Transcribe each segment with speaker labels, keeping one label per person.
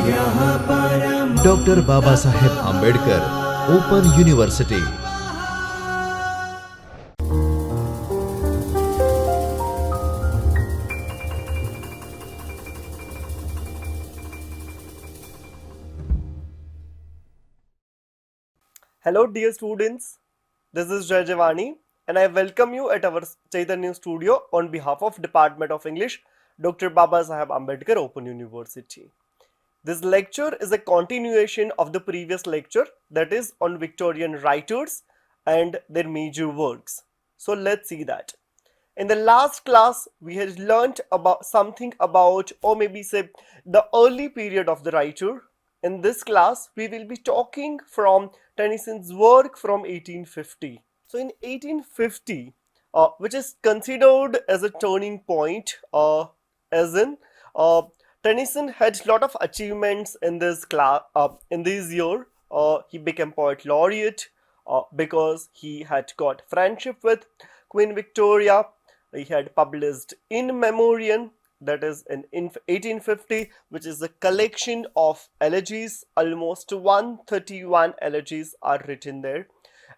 Speaker 1: Dr. Babasaheb Ambedkar Open University.
Speaker 2: Hello dear students, this is Jai Javani and I welcome you at our Chaitanya studio on behalf of Department of English, Dr. Babasaheb Ambedkar Open University. This lecture is a continuation of the previous lecture, that is on Victorian writers and their major works. So let's see that. In the last class, we had learnt about something about, or maybe say, the early period of the writer. In this class, we will be talking from Tennyson's work from 1850. So in 1850, which is considered as a turning point, as in Tennyson had a lot of achievements in this class. In this year, he became poet laureate because he had got friendship with Queen Victoria. He had published In Memoriam, that is in 1850, which is a collection of elegies. Almost 131 elegies are written there.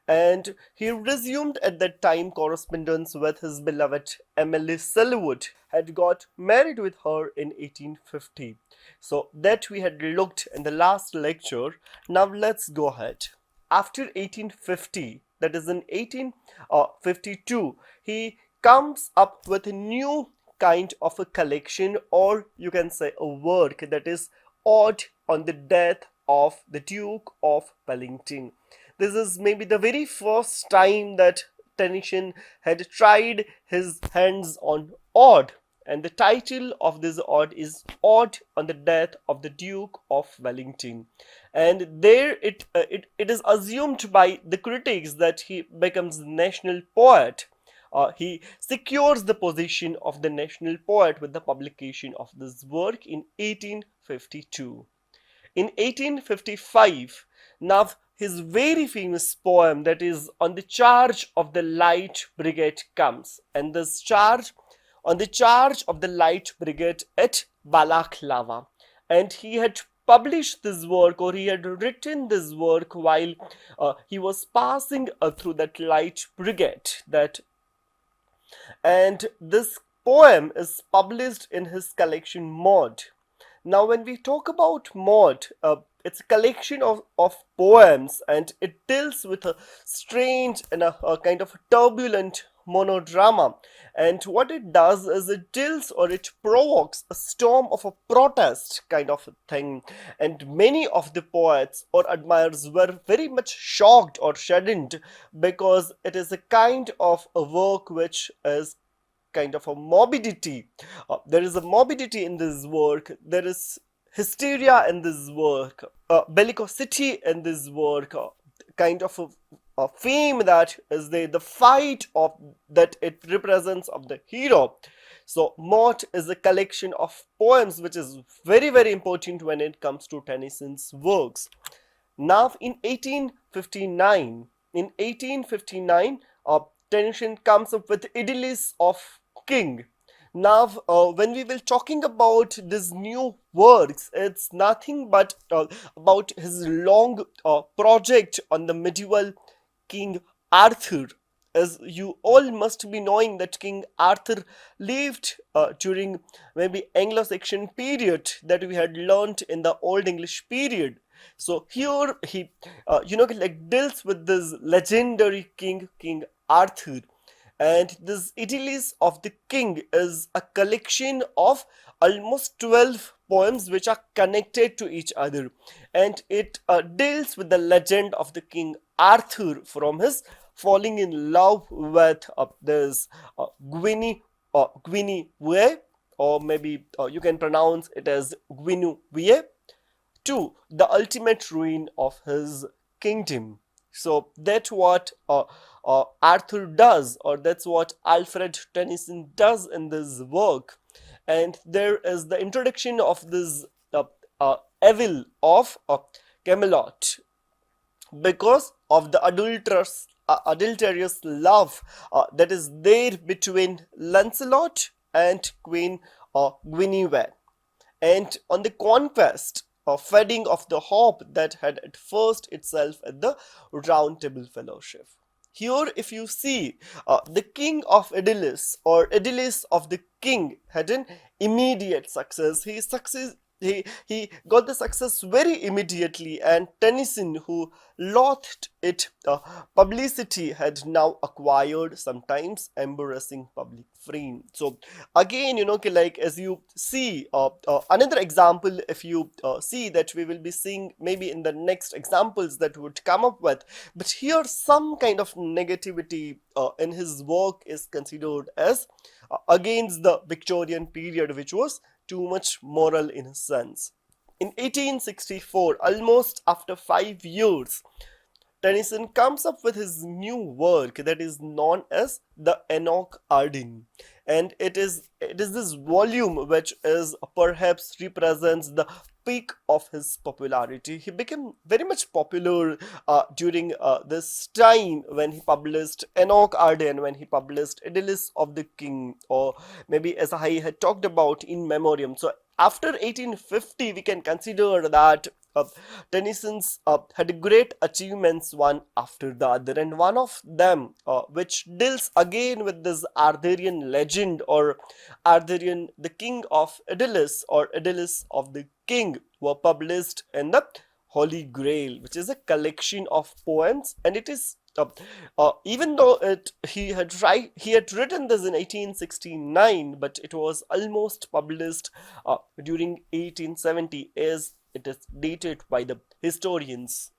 Speaker 2: And he resumed at that time correspondence with his beloved Emily Selwood, had got married with her in 1850. So that we had looked in the last lecture. Now let's go ahead. After 1850, that is in 1852, he comes up with a new kind of a collection, or you can say a work, that is Ode on the Death of the Duke of Wellington. This is maybe the very first time that Tennyson had tried his hands on ode, and the title of this ode is Ode on the Death of the Duke of Wellington. And there it is assumed by the critics that he becomes national poet. He secures the position of the national poet with the publication of this work in 1852. In 1855, now his very famous poem, that is On the Charge of the Light Brigade, comes. And this charge, on the charge of the Light Brigade at Balaclava. And he had published this work, or he had written this work while he was passing through that Light Brigade. And this poem is published in his collection Maud. Now when we talk about Maud, it's a collection of poems, and it deals with a strange and a kind of turbulent monodrama. And what it does is it deals, or it provokes a storm of a protest kind of a thing. And many of the poets or admirers were very much shocked or saddened, because it is a kind of a work which is kind of a morbidity. There is a morbidity in this work. There is hysteria in this work, bellicosity in this work, kind of a theme that is the fight of that it represents of the hero. So Maud is a collection of poems which is very, very important when it comes to Tennyson's works. Now in 1859, Tennyson comes up with Idyllis of King. Now, when we will talking about these new works, it's nothing but about his long project on the medieval King Arthur. As you all must be knowing that King Arthur lived during maybe Anglo-Saxon period that we had learnt in the Old English period. So here he, like deals with this legendary King Arthur. And this Idyllis of the King is a collection of almost 12 poems which are connected to each other. And it deals with the legend of the King Arthur from his falling in love with this Guinevere, or maybe you can pronounce it as Guinevere, to the ultimate ruin of his kingdom. So that's what Arthur does, or that's what Alfred Tennyson does in this work. And there is the introduction of this evil of Camelot, because of the adulterous love that is there between Lancelot and Queen Guinevere. And on the conquest fading of the hope that had at first itself at the Round Table Fellowship. Here, if you see, the king of Aeschylus, or Aeschylus of the king, had an immediate success. He got the success very immediately, and Tennyson, who loathed it publicity, had now acquired sometimes embarrassing public fame. So again, like as you see, another example, if you see that we will be seeing maybe in the next examples that would come up with, but here some kind of negativity in his work is considered as against the Victorian period, which was too much moral in a sense. In 1864, almost after 5 years, Tennyson comes up with his new work that is known as the Enoch Arden, and it is this volume which is perhaps represents the peak of his popularity. He became very much popular during this time when he published Enoch Arden, when he published Aeschylus of the King, or maybe as I had talked about in memoriam. So after 1850, we can consider that Tennyson's had great achievements one after the other, and one of them, which deals again with this Arthurian legend, or Arthurian, the king of Aeschylus, or Aeschylus of the king, were published in the Holy Grail, which is a collection of poems, and it is even though he had written this in 1869, but it was almost published during 1870, as it is dated by the historians.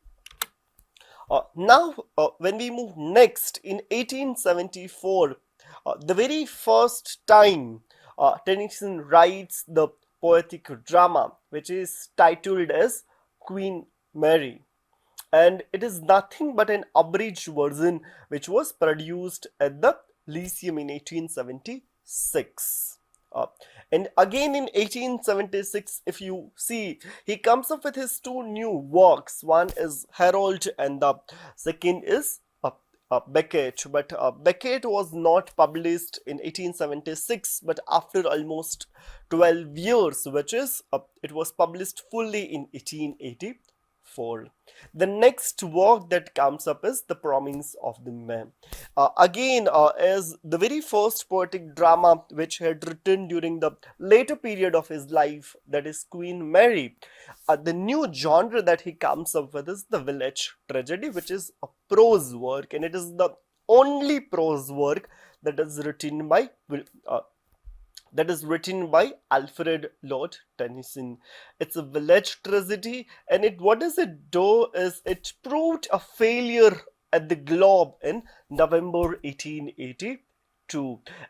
Speaker 2: Now, when we move next, in 1874, the very first time Tennyson writes the poetic drama, which is titled as Queen Mary, and it is nothing but an abridged version which was produced at the Lyceum in 1876. And again in 1876, if you see, he comes up with his two new works. One is Harold, and the second is Becket. But Becket was not published in 1876, but after almost 12 years, which is it was published fully in 1884. The next work that comes up is The Promise of the Man. Again, as the very first poetic drama which he had written during the later period of his life, that is Queen Mary. The new genre that he comes up with is the village tragedy, which is a prose work, and it is the only prose work that is written by Alfred Lord Tennyson. It's a village tragedy, and what does it do is it proved a failure at the Globe in November 1882.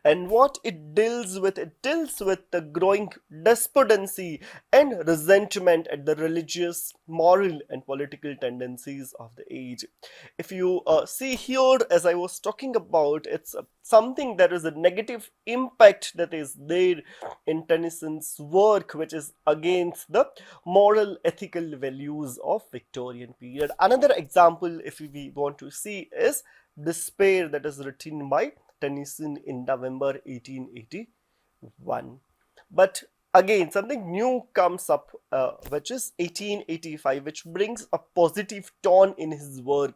Speaker 2: And what it deals with the growing despondency and resentment at the religious, moral, and political tendencies of the age. If you see here, as I was talking about, it's something that is a negative impact that is there in Tennyson's work, which is against the moral, ethical values of Victorian period. Another example, if we want to see, is Despair, that is written by Tennyson in November 1881. But again, something new comes up, which is 1885, which brings a positive tone in his work.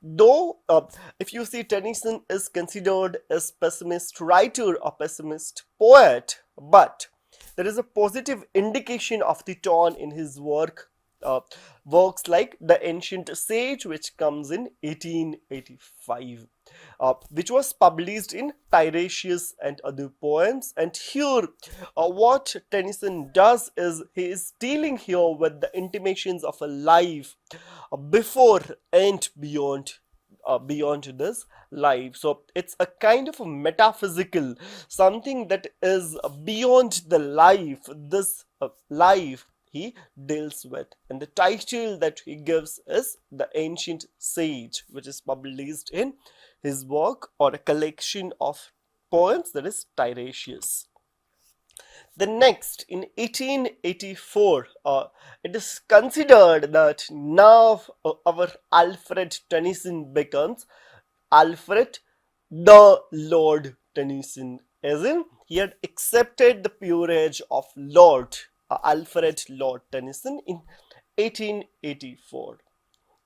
Speaker 2: Though, if you see, Tennyson is considered as pessimist writer or pessimist poet, but there is a positive indication of the tone in his work. Works like The Ancient Sage, which comes in 1885, which was published in Tiresias and Other Poems. And here, what Tennyson does is he is dealing here with the intimations of a life before and beyond this life. So it's a kind of a metaphysical, something that is beyond the life, this life he deals with. And the title that he gives is The Ancient Sage, which is published in his work, or a collection of poems, that is Tiresias. The next, in 1884, it is considered that now our Alfred Tennyson becomes Alfred the Lord Tennyson, as in he had accepted the peerage of Lord Alfred Lord Tennyson in 1884.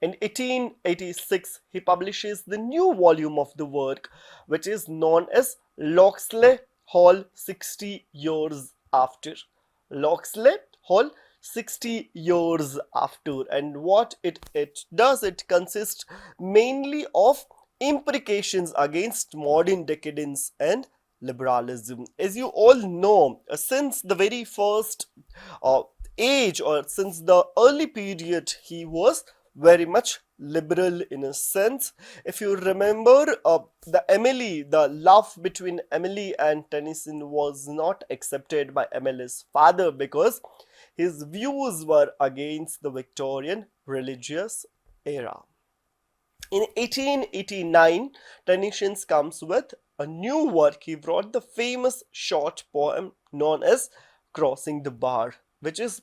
Speaker 2: In 1886, he publishes the new volume of the work, which is known as Locksley Hall 60 Years After. Locksley Hall 60 Years After. And what it does, it consists mainly of imprecations against modern decadence and liberalism. As you all know, since the very first uh, age, or since the early period, he was very much liberal in a sense. If you remember, the love between Emily and Tennyson was not accepted by Emily's father because his views were against the Victorian religious era. In 1889, Tennyson comes with a new work. He wrote the famous short poem known as Crossing the Bar, which is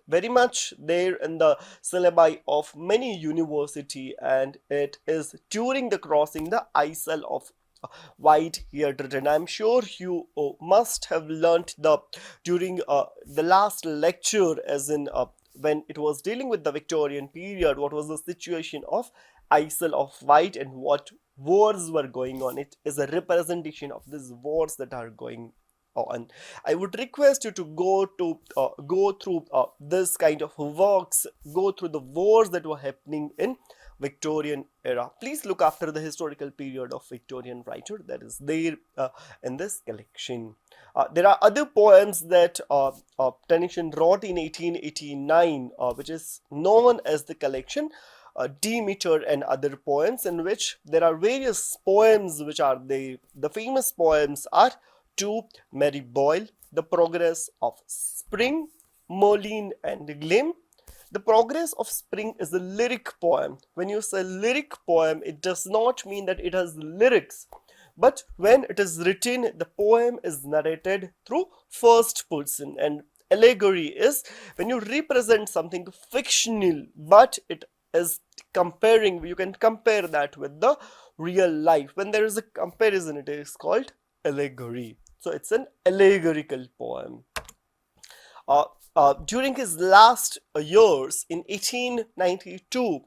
Speaker 2: very much there in the syllabi of many university, and it is during the crossing the Isle of Wight he had written. I'm sure you must have learnt the during the last lecture, as in when it was dealing with the Victorian period, what was the situation of Isle of Wight and what wars were going on. It is a representation of these wars that are going on. I would request you to go through this kind of works, go through the wars that were happening in Victorian era. Please look after the historical period of Victorian writer that is there in this collection. There are other poems that Tennyson wrote in 1889, which is known as the collection Demeter and Other Poems, in which there are various poems which are there. The famous poems are To Mary Boyle, The Progress of Spring, Merlin and Glim. The Progress of Spring is a lyric poem. When you say lyric poem, it does not mean that it has lyrics, but when it is written, the poem is narrated through first person. And allegory is when you represent something fictional, but it is comparing, you can compare that with the real life. When there is a comparison, it is called allegory. So it's an allegorical poem. During his last years in 1892,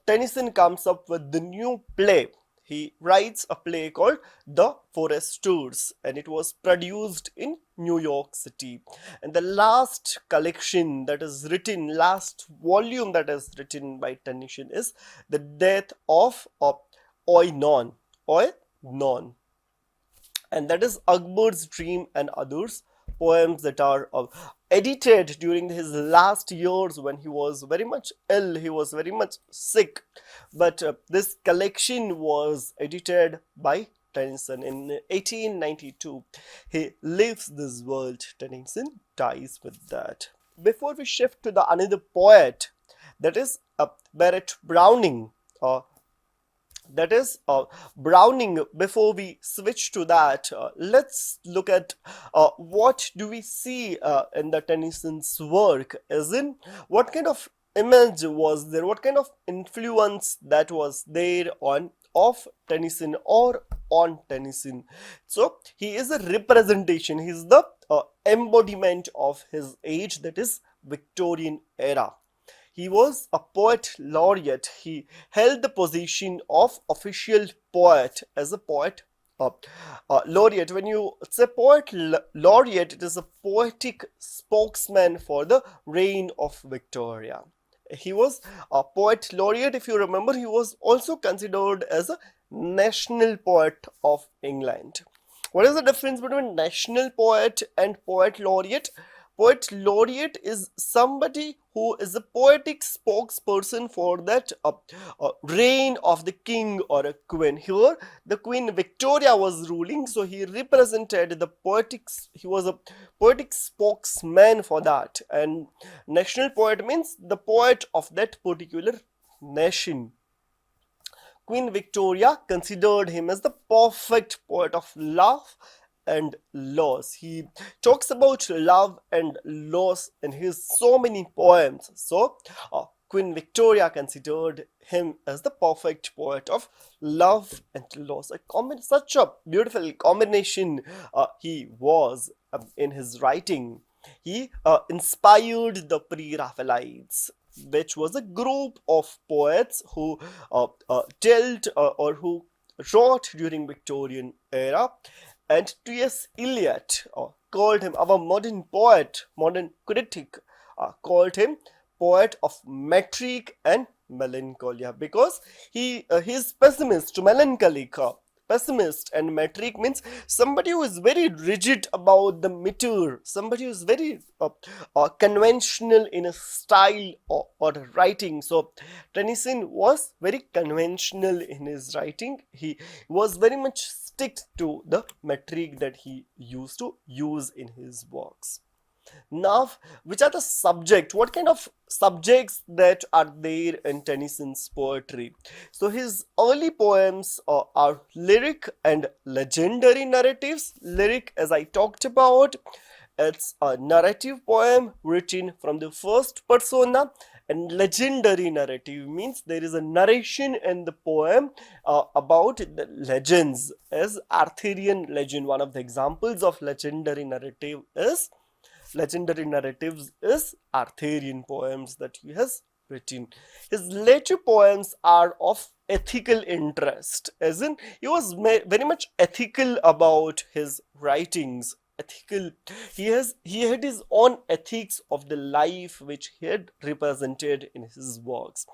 Speaker 2: Tennyson comes up with the new play. He writes a play called The Foresters, and it was produced in New York City. And the last collection that is written, last volume that is written by Tennyson is The Death of Oinon, and that is Akbar's Dream and Others, poems that are edited during his last years when he was very much ill, he was very much sick. But this collection was edited by Tennyson in 1892. He leaves this world, Tennyson dies with that. Before we shift to the another poet, that is Barrett Browning, before we switch to that, let's look at what do we see in the Tennyson's work, as in what kind of image was there, what kind of influence that was there of Tennyson or on Tennyson. So he is a representation, he is the embodiment of his age, that is Victorian era. He was a poet laureate. He held the position of official poet as a poet laureate. When you say poet laureate, it is a poetic spokesman for the reign of Victoria. He was a poet laureate. If you remember, he was also considered as a national poet of England. What is the difference between national poet and poet laureate? Poet laureate is somebody who is a poetic spokesperson for that reign of the king or a queen. Here, the Queen Victoria was ruling, so he represented the poetics. He was a poetic spokesman for that. And national poet means the poet of that particular nation. Queen Victoria considered him as the perfect poet of love and loss. He talks about love and loss in his so many poems. So Queen Victoria considered him as the perfect poet of love and loss. Such a beautiful combination he was in his writing. He inspired the Pre-Raphaelites, which was a group of poets who dealt or who wrote during Victorian era. And T.S. Eliot called him, our modern poet, modern critic, called him poet of metric and melancholia, because he is pessimist to melancholic. Pessimist and metric means somebody who is very rigid about the meter, somebody who is very conventional in a style or writing. So Tennyson was very conventional in his writing. He was very much stick to the metric that he used to use in his works. Now, which are the subject? What kind of subjects that are there in Tennyson's poetry? So his early poems are lyric and legendary narratives. Lyric, as I talked about, it's a narrative poem written from the first persona, and legendary narrative means there is a narration in the poem about the legends, as Arthurian legend. One of the examples of legendary narratives is Arthurian poems that he has written. His later poems are of ethical interest, as in he was very much ethical about his writings. Ethical, he had his own ethics of the life which he had represented in his works.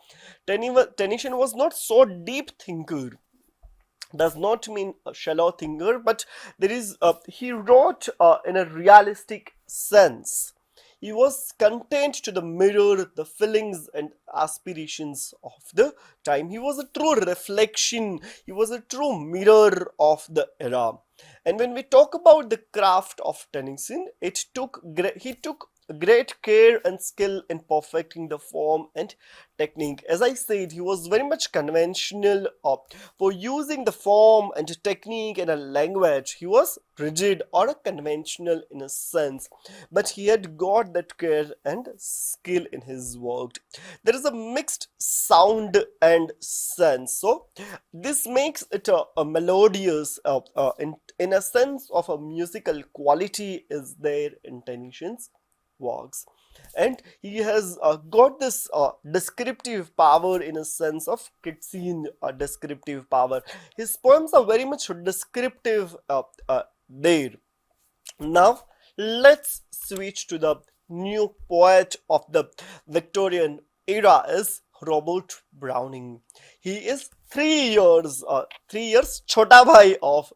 Speaker 2: Tennyson was not so deep thinker, does not mean a shallow thinker, but there is he wrote in a realistic sense. He was content to the mirror the feelings and aspirations of the time. He was a true reflection, he was a true mirror of the era. And when we talk about the craft of Tennyson, he took great care and skill in perfecting the form and technique. As I said, he was very much conventional for using the form and technique in a language. He was rigid or conventional in a sense, but he had got that care and skill in his work. There is a mixed sound and sense, so this makes it a melodious in a sense of a musical quality is there in Tennyson's works. And he has got this descriptive power in a sense of Keatsian descriptive power. His poems are very much descriptive there. Now let's switch to the new poet of the Victorian era is Robert Browning. He is 3 years chota bhai of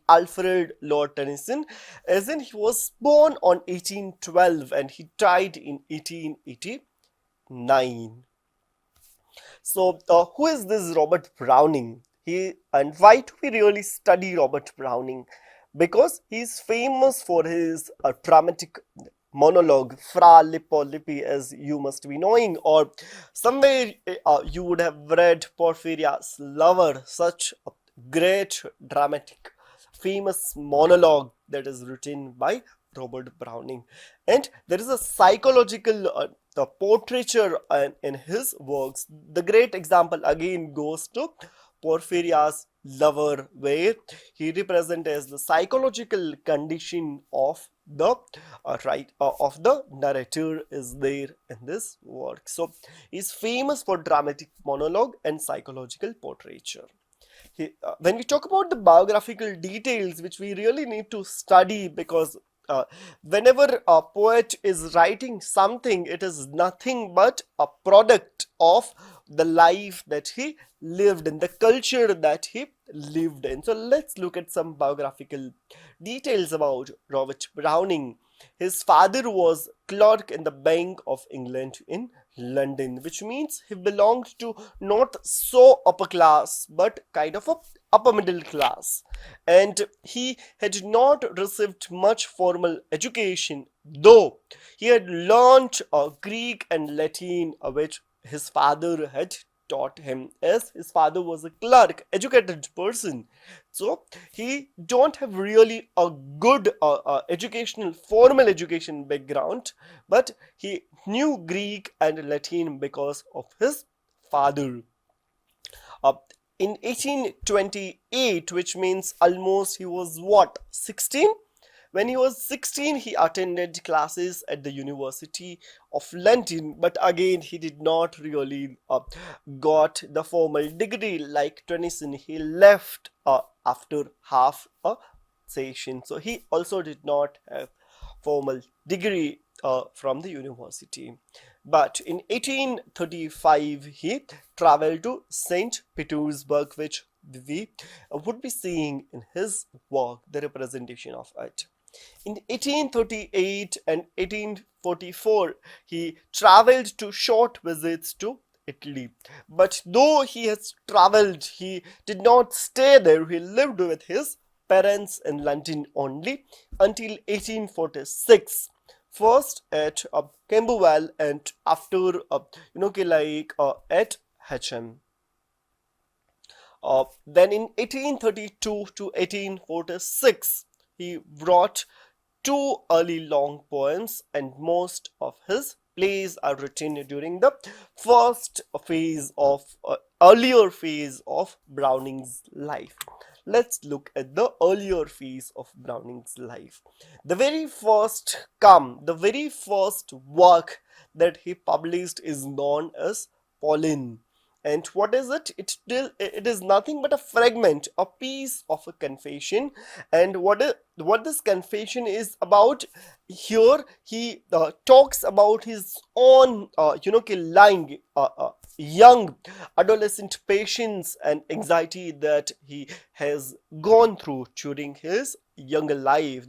Speaker 2: Alfred Lord Tennyson, as in he was born on 1812 and he died in 1889. So, who is this Robert Browning? And why do we really study Robert Browning? Because he is famous for his dramatic monologue, Fra Lippo Lippi, as you must be knowing, or somewhere you would have read Porphyria's Lover, such a great dramatic famous monologue that is written by Robert Browning. And there is a psychological the portraiture in his works. The great example again goes to Porphyria's Lover, where he represents as the psychological condition of the of the narrator is there in this work. So he is famous for dramatic monologue and psychological portraiture. When we talk about the biographical details, which we really need to study, because whenever a poet is writing something, it is nothing but a product of the life that he lived in, the culture that he lived in. So let's look at some biographical details about Robert Browning. His father was clerk in the Bank of England in London, which means he belonged to not so upper class but kind of a upper middle class, and he had not received much formal education, though he had learnt Greek and Latin, which his father had taught him, as his father was a clerk, educated person. So he don't have really a good educational formal education background, but he knew Greek and Latin because of his father. In 1828, which means almost he was what, 16, When he was 16, he attended classes at the University of London, but again he did not really got the formal degree like Tennyson. He left after half a session, so he also did not have formal degree from the university. But in 1835, he traveled to St. Petersburg, which we would be seeing in his work, the representation of it. In 1838 and 1844, he traveled to short visits to Italy. But though he has traveled, he did not stay there. He lived with his parents in London only until 1846. First at Camberwell and after at Hatcham. Then in 1832 to 1846, he wrote two early long poems, and most of his plays are written during the first phase of earlier phase of Browning's life. Let's look at the earlier phase of Browning's life. The very first work that he published is known as Pauline. And what is it? It is nothing but a fragment, a piece of a confession. And what this confession is about here, he talks about his own, lying young adolescent patience and anxiety that he has gone through during his younger life,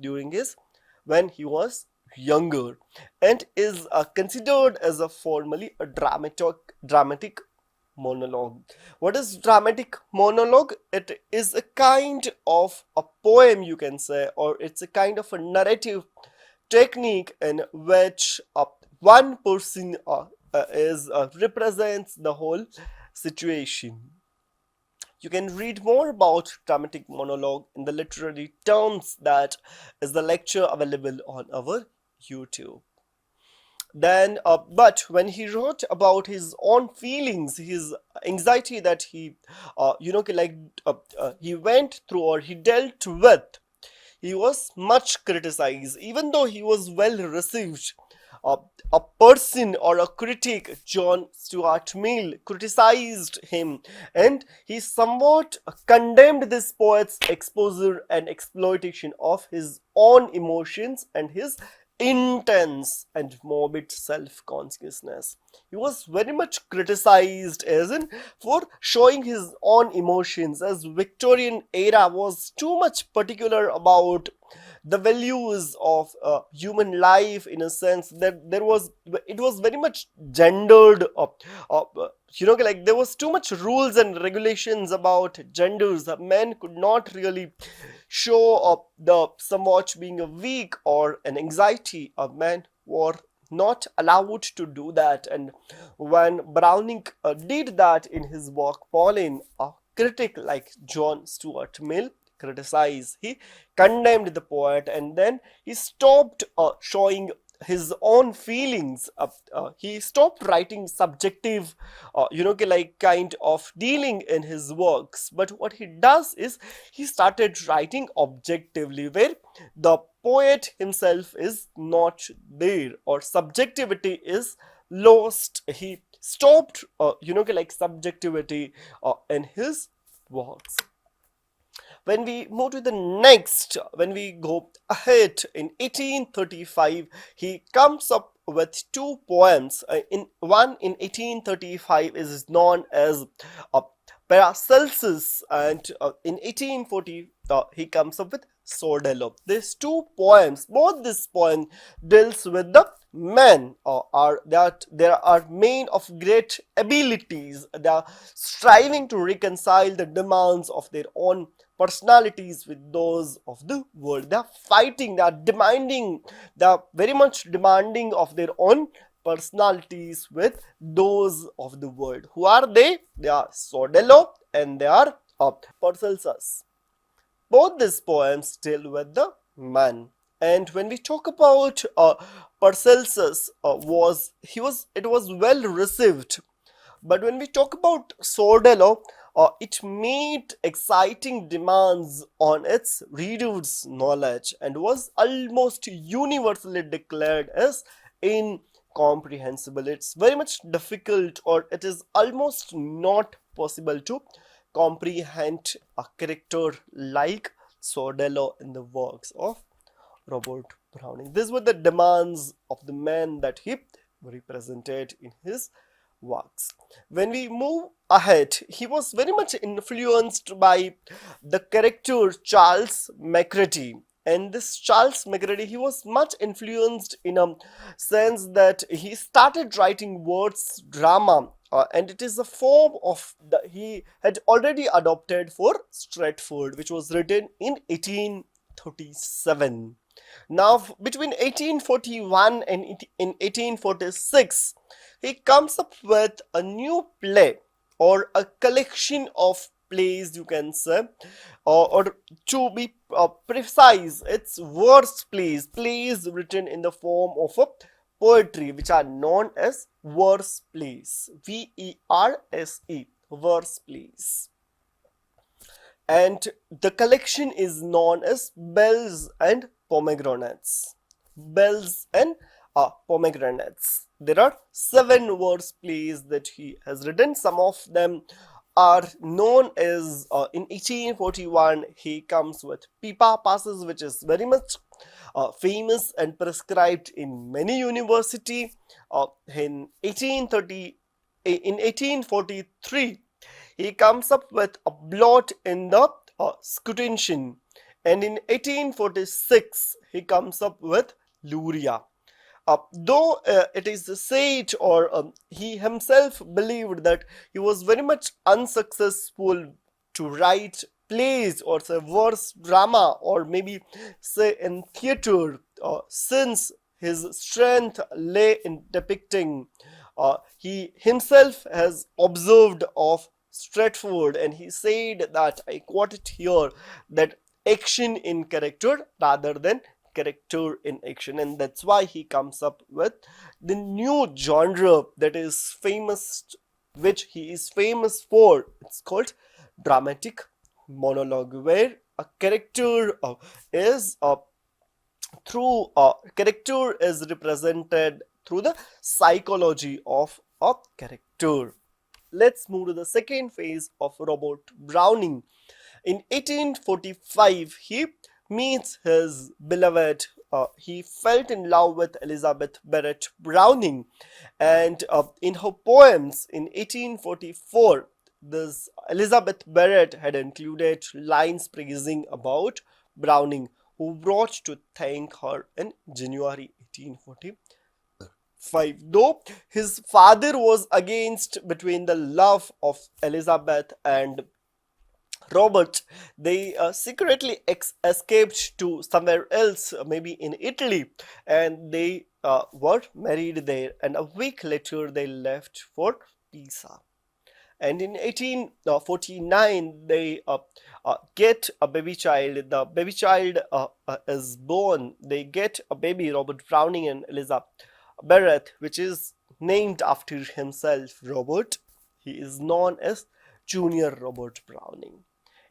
Speaker 2: when he was younger, and is considered as a formally a dramatic monologue. What is dramatic monologue? It is a kind of a poem, you can say, or it's a kind of a narrative technique in which one person represents the whole situation. You can read more about dramatic monologue in the literary terms. That is the lecture available on our YouTube. Then but when he wrote about his own feelings, his anxiety that he he went through or he dealt with, he was much criticized. Even though he was well received, a person or a critic, John Stuart Mill, criticized him, and he somewhat condemned this poet's exposure and exploitation of his own emotions and his intense and morbid self-consciousness. He was very much criticized as in for showing his own emotions, as Victorian era was too much particular about the values of human life, in a sense that it was very much gendered. There was too much rules and regulations about genders. Men could not really show up the somewhat being a weak or an anxiety. Men were not allowed to do that, and when Browning did that in his work Pauline, a critic like John Stuart Mill criticized, he condemned the poet, and then he stopped showing his own feelings. He stopped writing subjective kind of dealing in his works, but what he does is he started writing objectively, where the poet himself is not there or subjectivity is lost. He stopped subjectivity in his works. When we move to the next, when we go ahead in 1835, he comes up with two poems. One in 1835 is known as Paracelsus, and in 1840 he comes up with Sordello. These two poems, both this poem deals with the men, there are men of great abilities. They are striving to reconcile the demands of their own personalities with those of the world. They are fighting, they are demanding, they are very much demanding of their own personalities with those of the world. Who are they? They are Sordello and they are Paracelsus. Both these poems deal with the man. And when we talk about Paracelsus, it was well received. But when we talk about Sordello, It made exciting demands on its readers' knowledge and was almost universally declared as incomprehensible. It's very much difficult, or it is almost not possible to comprehend a character like Sordello in the works of Robert Browning. These were the demands of the man that he represented in his works. When we move ahead, he was very much influenced by the character Charles Macready. And this Charles Macready, he was much influenced in a sense that he started writing words drama, and it is a form of the he had already adopted for Stratford, which was written in 1837. Now, between 1841 and in 1846, he comes up with a new play, or a collection of plays, you can say, or to be precise, it's verse plays, plays written in the form of a poetry, which are known as verse plays. VERSE, verse plays. And the collection is known as Bells and Pomegranates. Bells and Pomegranates. There are 7 verse plays that he has written. Some of them are known as, in 1841 he comes with Pipa Passes, which is very much famous and prescribed in many university. In 1843 he comes up with a blot in the scutcheon, and in 1846 he comes up with Luria. Though it is said, or he himself believed, that he was very much unsuccessful to write plays or say verse drama, or maybe say in theater, since his strength lay in depicting. He himself has observed of Stratford, and he said that, I quote it here, that action in character rather than character in action, and that's why he comes up with the new genre that is famous, which he is famous for. It's called dramatic monologue, where a character is through character is represented through the psychology of a character. Let's move to the second phase of Robert Browning. In 1845, he meets his beloved. He fell in love with Elizabeth Barrett Browning, and in her poems in 1844, this Elizabeth Barrett had included lines praising about Browning, who wrote to thank her in January 1845. Though his father was against between the love of Elizabeth and Robert, they secretly escaped to somewhere else, maybe in Italy, and they were married there. And a week later, they left for Pisa. And in 1849, they get a baby child. The baby child is born. They get a baby, Robert Browning and Elizabeth Barrett, which is named after himself, Robert. He is known as Junior Robert Browning.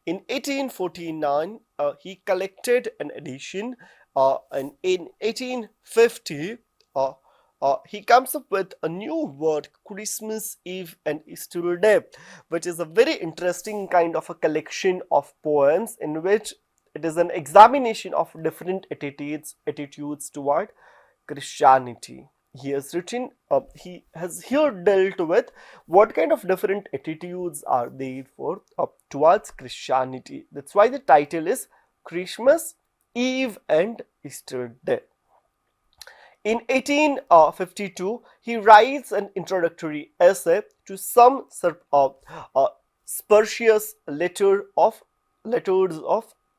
Speaker 2: In 1849, he collected an edition, and in 1850, he comes up with a new word, Christmas Eve and Easter Day, which is a very interesting kind of a collection of poems in which it is an examination of different attitudes toward Christianity. He has written, he has here dealt with what kind of different attitudes are there for towards Christianity. That's why the title is Christmas Eve and Easter Day. In 1852, he writes an introductory essay to some spurious letters of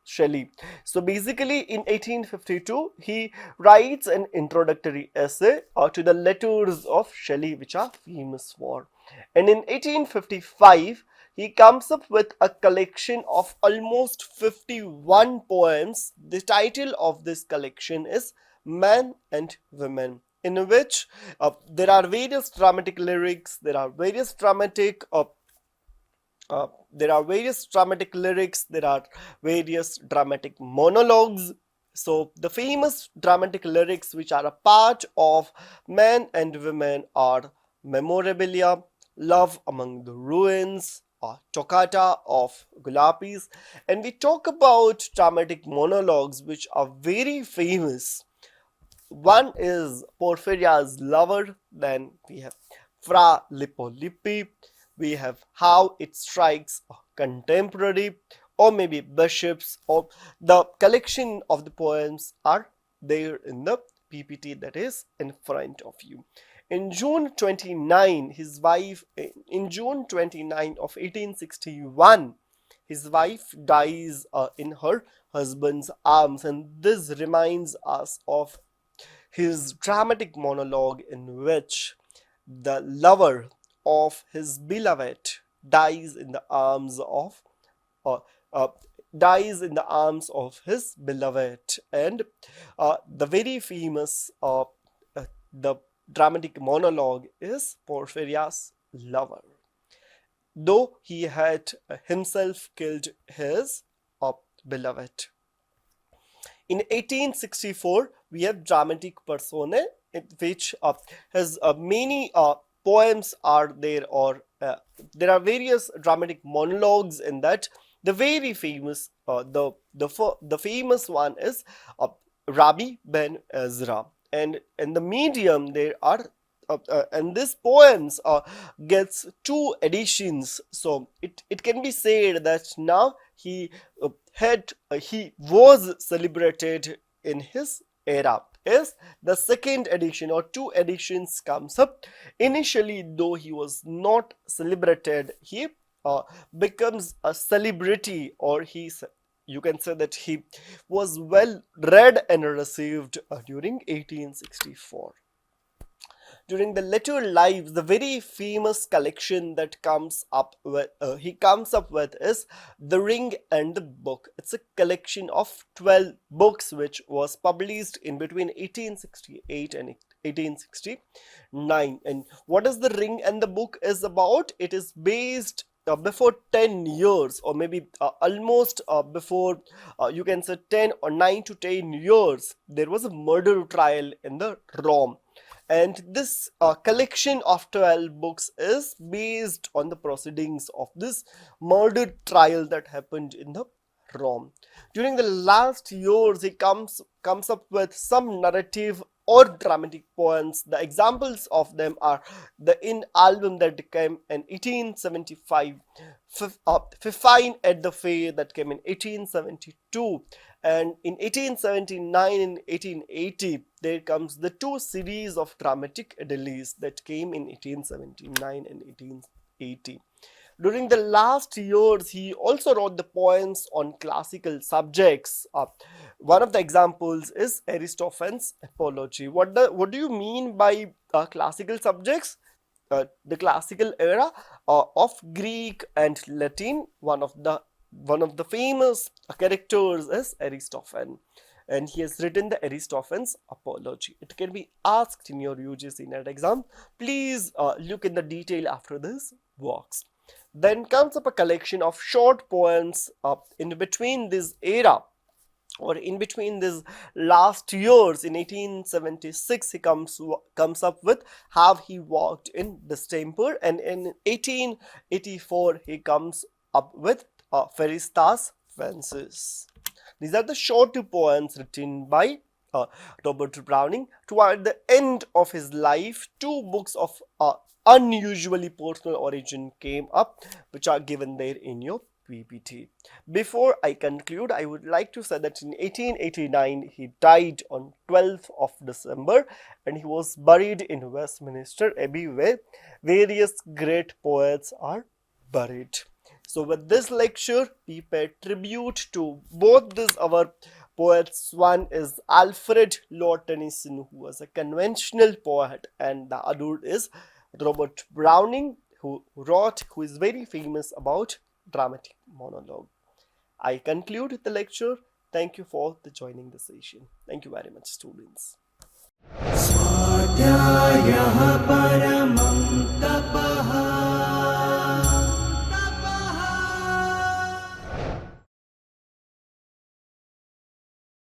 Speaker 2: Shelley. So basically, in 1852, he writes an introductory essay to the letters of Shelley, which are famous for. And in 1855, he comes up with a collection of almost 51 poems. The title of this collection is Men and Women, in which there are various dramatic lyrics, there are various dramatic There are various dramatic lyrics, there are various dramatic monologues. So, the famous dramatic lyrics which are a part of Men and Women are Memorabilia, Love Among the Ruins, or Toccata of Gulapis. And we talk about dramatic monologues which are very famous. One is Porphyria's Lover, then we have Fra Lippo Lippi, we have How It Strikes a Contemporary, or maybe Bishops, or the collection of the poems are there in the PPT that is in front of you. In June 29, in June 29 of 1861, his wife dies in her husband's arms, and this reminds us of his dramatic monologue in which the lover of his beloved dies in the arms of uh, uh, dies in the arms of his beloved. And the very famous the dramatic monologue is Porphyria's Lover, though he had himself killed his beloved. In 1864, we have Dramatic Personae, in which has many poems are there, or there are various dramatic monologues in that. The very famous, the famous one is Rabbi Ben Ezra, and in the medium there are. And this poems gets two editions, so it can be said that now he was celebrated in his era. Is the second edition or two editions comes up. Initially, though he was not celebrated, he becomes a celebrity, or you can say that he was well read and received during 1864. During the later lives, the very famous collection that he comes up with is The Ring and the Book. It's a collection of 12 books which was published in between 1868 and 1869. And what is The Ring and the Book is about? It is based before 10 years, or maybe almost before, you can say 10 or 9 to 10 years, there was a murder trial in the Rome. And this collection of 12 books is based on the proceedings of this murder trial that happened in the Rome. During the last years, he comes up with some narrative or dramatic poems. The examples of them are the In album that came in 1875, Fifine at the Fair that came in 1872, and in 1879 and 1880 there comes the two series of dramatic Edelies that came in 1879 and 1880. During the last years, he also wrote the poems on classical subjects. One of the examples is Aristophanes' Apology. What do you mean by classical subjects? The classical era of Greek and Latin. One of the famous characters is Aristophanes, and he has written the Aristophanes' Apology. It can be asked in your UGC NET exam. Please look in the detail after this works. Then comes up a collection of short poems in between this era, or in between these last years. In 1876 he comes up with Have He Walked in Distemper, and in 1884 he comes up with Feristas Fences. These are the short poems written by Robert Browning. Toward the end of his life, two books of unusually personal origin came up, which are given there in your PPT. Before I conclude, I would like to say that in 1889 he died on 12th of December, and he was buried in Westminster Abbey, where various great poets are buried. So with this lecture, we pay tribute to both these our poets. One is Alfred Lord Tennyson, who was a conventional poet, and the other is Robert Browning, who is very famous about dramatic monologue. I conclude the lecture. Thank you for joining the session. Thank you very much, students.